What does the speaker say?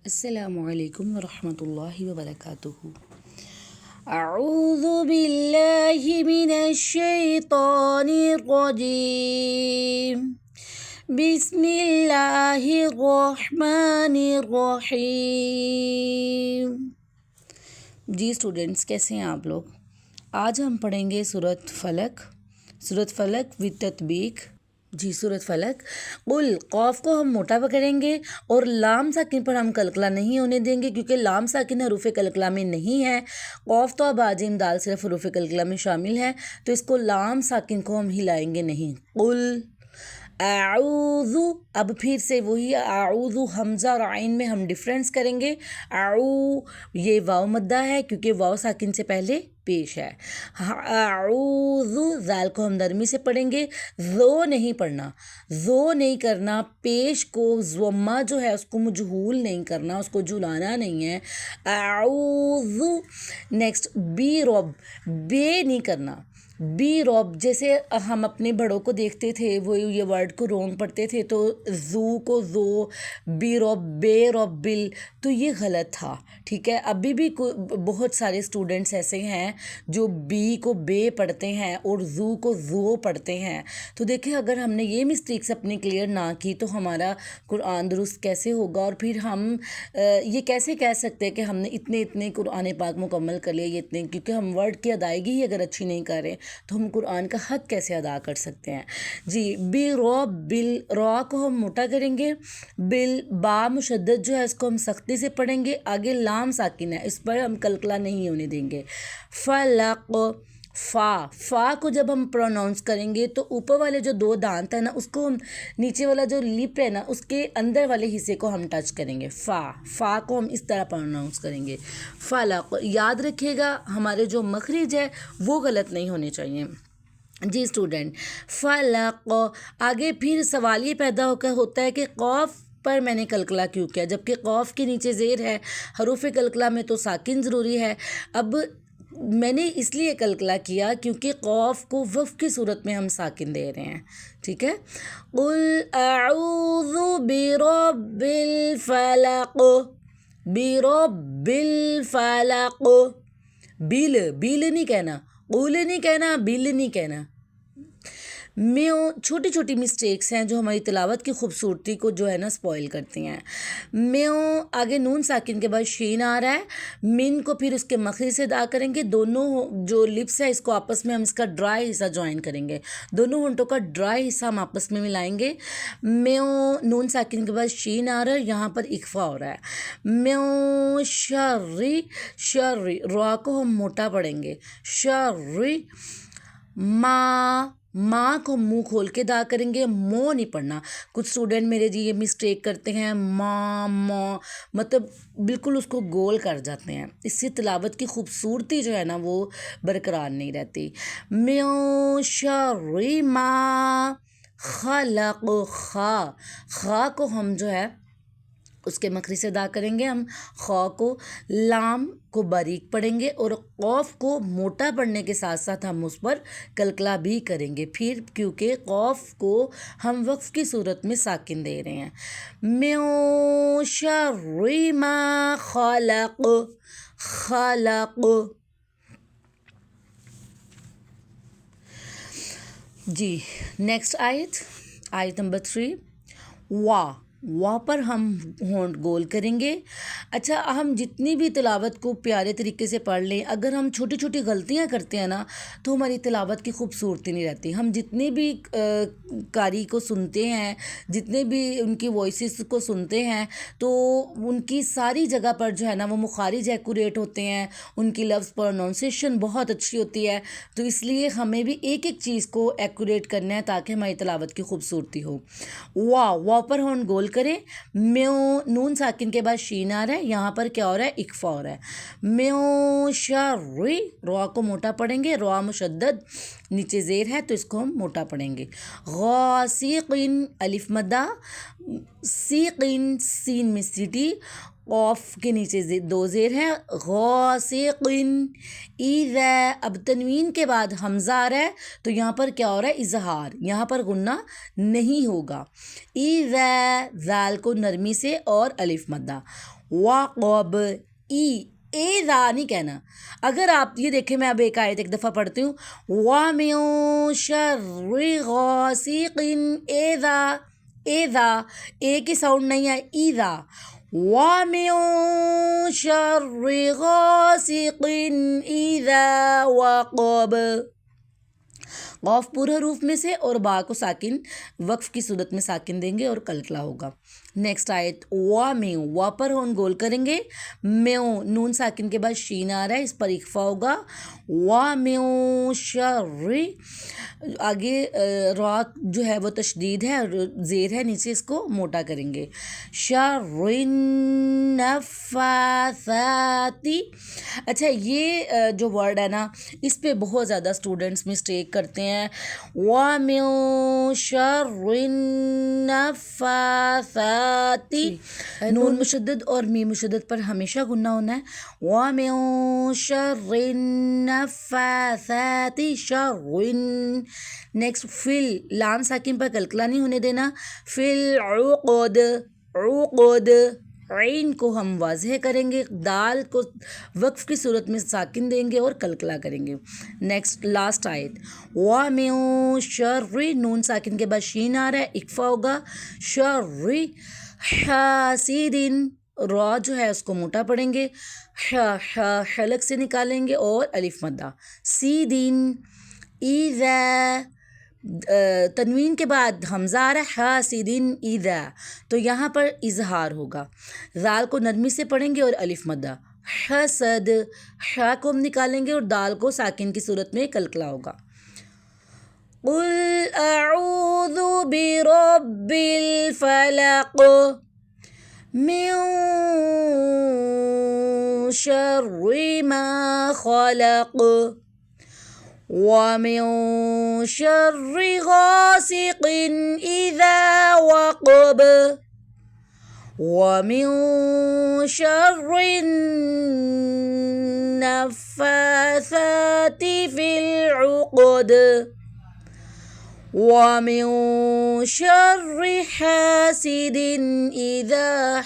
السلام علیکم ورحمۃ اللہ وبرکاتہ۔ اعوذ باللہ من الشیطان الرجیم، بسم اللہ الرحمن الرحیم۔ جی اسٹوڈنٹس، کیسے ہیں آپ لوگ؟ آج ہم پڑھیں گے سورۃ فلق وت تطبیق۔ جی سورۃ فلق۔ قل، قاف کو ہم موٹا پکڑیں گے اور لام ساکن پر ہم کلکلہ نہیں ہونے دیں گے، کیونکہ لام ساکن حروف کلکلہ میں نہیں ہے۔ قاف تو باجیم دال صرف حروف کلکلہ میں شامل ہے، تو اس کو لام ساکن کو ہم ہلائیں گے نہیں۔ قل اعوذ، اب پھر سے وہی اعوذ، حمزہ اور عین میں ہم ڈفرینس کریں گے۔ یہ واو مدہ ہے کیونکہ واو ساکن سے پہلے پیش ہے۔ اعوذ، ذال کو ہم نرمی سے پڑھیں گے، زو نہیں پڑھنا، زو نہیں کرنا، پیش کو ضمہ جو ہے اس کو مجہول نہیں کرنا، اس کو جھلانا نہیں ہے۔ اعوذ۔ نیکسٹ بی رب، بے نہیں کرنا، بی رب، جیسے ہم اپنے بڑوں کو دیکھتے تھے وہ یہ ورڈ کو رونگ پڑھتے تھے، تو زو کو زو، بی رب، بے رب بل، تو یہ غلط تھا، ٹھیک ہے۔ ابھی بھی بہت سارے اسٹوڈنٹس ایسے ہیں جو بی کو بے پڑھتے ہیں اور زو کو زو پڑھتے ہیں، تو دیکھیں اگر ہم نے یہ مسٹیکس اپنی کلیئر نہ کی تو ہمارا قرآن درست کیسے ہوگا، اور پھر ہم یہ کیسے کہہ سکتے ہیں کہ ہم نے اتنے قرآن پاک مکمل کر لیا، کیونکہ ہم ورڈ کی ادائیگی ہی اگر اچھی نہیں کر رہے تو ہم قرآن کا حق کیسے ادا کر سکتے ہیں۔ جی بی رو بل، را کو ہم موٹا کریں گے، بل با مشدد جو ہے اس کو ہم سختی سے پڑھیں گے، آگے لام ساکن ہے اس پر ہم کلکلہ نہیں ہونے دیں گے۔ فلق، فا کو جب ہم پروناؤنس کریں گے تو اوپر والے جو دو دانت ہیں نا اس کو ہم، نیچے والا جو لپ ہے نا اس کے اندر والے حصے کو ہم ٹچ کریں گے۔ فا کو ہم اس طرح پروناؤنس کریں گے۔ فلق، یاد رکھیے گا ہمارے جو مخرج ہے وہ غلط نہیں ہونے چاہیے۔ جی اسٹوڈنٹ، فلق، آگے پھر سوال یہ پیدا ہوتا ہے کہ قاف پر میں نے کلکلہ کیوں کیا، جبکہ قاف کے نیچے زیر ہے، حروف کلکلہ میں تو ساکن ضروری ہے۔ اب میں نے اس لیے کلکلہ کیا کیونکہ قاف کو وقف کی صورت میں ہم ساکن دے رہے ہیں، ٹھیک ہے۔ قل اعوذ برب الفلق، برب الفلق، بل نہیں کہنا، قل نہیں کہنا، بل نہیں کہنا۔ چھوٹی چھوٹی مسٹیکس ہیں جو ہماری تلاوت کی خوبصورتی کو جو ہے نا سپوائل کرتی ہیں۔ آگے نون ساکن کے بعد شین آ رہا ہے، من کو پھر اس کے مخرج سے ادا کریں گے، دونوں جو لپس ہے اس کو آپس میں ہم اس کا ڈرائی حصہ جوائن کریں گے، دونوں ہونٹوں کا ڈرائی حصہ ہم آپس میں ملائیں گے۔ نون ساکن کے بعد شین آ رہا ہے، یہاں پر اخفا ہو رہا ہے۔ شری، را کو ہم موٹا پڑھیں گے، شری، ماں کو منہ کھول کے ادا کریں گے، مو نہیں پڑھنا۔ کچھ اسٹوڈنٹ میرے جی یہ مسٹیک کرتے ہیں، ماں مطلب بالکل اس کو گول کر جاتے ہیں، اس سے تلاوت کی خوبصورتی جو ہے نا وہ برقرار نہیں رہتی۔ شر ما خلق، خا کو ہم جو ہے اس کے مخرج سے ادا کریں گے، ہم خا کو، لام کو باریک پڑھیں گے اور قاف کو موٹا پڑھنے کے ساتھ ساتھ ہم اس پر کلکلہ بھی کریں گے، پھر کیونکہ قاف کو ہم وقف کی صورت میں ساکن دے رہے ہیں۔ شر ما خلق، جی نیکسٹ آیت نمبر 3، وا پر ہم ہونٹ گول کریں گے۔ اچھا، ہم جتنی بھی تلاوت کو پیارے طریقے سے پڑھ لیں، اگر ہم چھوٹی چھوٹی غلطیاں کرتے ہیں نا تو ہماری تلاوت کی خوبصورتی نہیں رہتی۔ ہم جتنے بھی قاری کو سنتے ہیں، جتنے بھی ان کی وائسز کو سنتے ہیں، تو ان کی ساری جگہ پر جو ہے نا وہ مخارج ایکوریٹ ہوتے ہیں، ان کی لفظ پروننسیشن بہت اچھی ہوتی ہے، تو اس لیے ہمیں بھی ایک ایک چیز کو ایکوریٹ کرنا ہے تاکہ ہماری تلاوت کی خوبصورتی ہو۔ وا پر ہونٹ گول کریں، نون ساکن کے بعد شین آ رہا ہے، یہاں پر کیا ہو رہا ہے، اخفا ہو رہا ہے۔ شری، را کو موٹا پڑھیں گے، را مشدد نیچے زیر ہے تو اس کو ہم موٹا پڑھیں گے۔ غاسقن، الف مدہ، سیقن سین میں سیٹی، قوف کے نیچے دو زیر ہے، غاسقن، اذا اب تنوین کے بعد حمزہ آ رہا ہے تو یہاں پر کیا ہو رہا ہے؟ اظہار، یہاں پر غنہ نہیں ہوگا. اذا ذال کو نرمی سے اور الف مدہ. وقب ایذا نہیں کہنا. اگر آپ یہ دیکھیں میں اب ایک آیت ایک دفعہ پڑھتی ہوں، وَمِن شَرِّ غَاسِقٍ اِذَا، ایذا اے کی ساؤنڈ نہیں ہے، ایذا. وَمِن شَرِّ غَاسِقٍ اِذَا وَقَبَ. قاف پورے حروف میں سے اور با کو ساکن وقف کی صورت میں ساکن دیں گے اور کلکلا ہوگا. نیکسٹ آیت وا میں، وا پر ہون گول کریں گے، میو نون ساکن کے بعد شین آ رہا ہے، اس پر اخفا ہوگا. وا میو شر، آگے را جو ہے وہ تشدید ہے اور زیر ہے نیچے، اس کو موٹا کریں گے. شر النفاثاتی. اچھا یہ جو ورڈ ہے نا اس پہ بہت زیادہ اسٹوڈنٹس مسٹیک کرتے ہیں. وَمِن شَرِّ النَّفَّاثَاتِ، نون مشدد اور میم مشدد پر ہمیشہ غنہ ہونا ہے. وَمِن شَرِّ النَّفَّاثَاتِ شَرٍ. نیکسٹ فل، لام ساکن پر کلکلا نہیں ہونے دینا. فل عقد، عقد عین کو ہم واضح کریں گے، دال کو وقف کی صورت میں ساکن دیں گے اور کلکلا کریں گے. نیکسٹ لاسٹ آیت وَمِن شَرِّ، نون ساکن کے بعد شین آ رہا ہے، اکفا ہوگا. شَرِّ حاسد، را جو ہے اس کو موٹا پڑھیں گے، حلق سے نکالیں گے اور الف مدہ. سیدین، ایذا تنوین کے بعد حمزہ آ رہا ہے، حاسدین ایذا، تو یہاں پر اظہار ہوگا. ذال کو نرمی سے پڑھیں گے اور الف مدہ. حسد، حا کو ہم نکالیں گے اور دال کو ساکن کی صورت میں کلکلا ہوگا. قل اعوذ برب الفلق من شر ما خلق ومن شر غاسق اذا وقب وَمِن شَرِّ النَّفَّاثَاتِ فِي الْعُقَدِ وَمِن شَرِّ حَاسِدٍ إِذَا